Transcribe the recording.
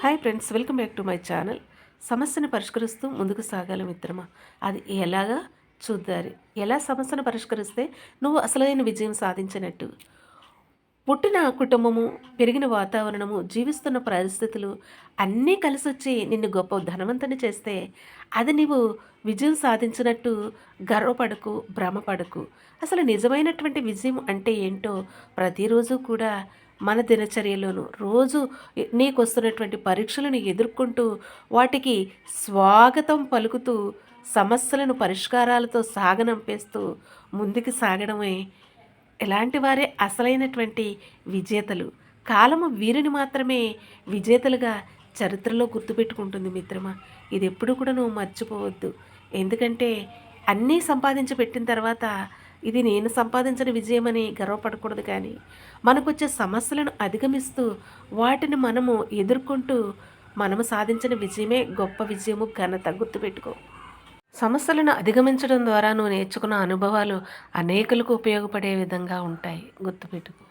Hi friends, welcome back to my channel. సమస్యను పరిష్కరిస్తూ ముందుకు సాగాలి మిత్రమా. అది ఎలాగా చూద్దారి. ఎలా సమస్యను పరిష్కరిస్తే నువ్వు అసలైన విజయం సాధించినట్టు. పుట్టిన కుటుంబము, పెరిగిన వాతావరణము, జీవిస్తున్న పరిస్థితులు అన్నీ కలిసొచ్చి నిన్ను గొప్ప ధనవంతుని చేస్తే అది నీవు విజయం సాధించినట్టు గర్వపడకు, భ్రమపడకు. అసలు నిజమైనటువంటి విజయం అంటే ఏంటో ప్రతిరోజు కూడా మన దినచర్యలోను రోజు నీకొస్తున్నటువంటి పరీక్షలను ఎదుర్కొంటూ వాటికి స్వాగతం పలుకుతూ సమస్యలను పరిష్కారాలతో సాగనంపేస్తూ ముందుకు సాగడమే ఎలాంటి వారే అసలైనటువంటి విజేతలు. కాలము వీరిని మాత్రమే విజేతలుగా చరిత్రలో గుర్తుపెట్టుకుంటుంది మిత్రమా. ఇది ఎప్పుడు కూడా నువ్వు మర్చిపోవద్దు. ఎందుకంటే అన్నీ సంపాదించి పెట్టిన తర్వాత ఇది నేను సంపాదించిన విజయమని గర్వపడకూడదు. కానీ మనకొచ్చే సమస్యలను అధిగమిస్తూ వాటిని మనము ఎదుర్కొంటూ మనము సాధించిన విజయమే గొప్ప విజయము, ఘనత. గుర్తుపెట్టుకో. సమస్యలను అధిగమించడం ద్వారా నువ్వు నేర్చుకున్న అనుభవాలు అనేకులకు ఉపయోగపడే విధంగా ఉంటాయి. గుర్తుపెట్టుకో.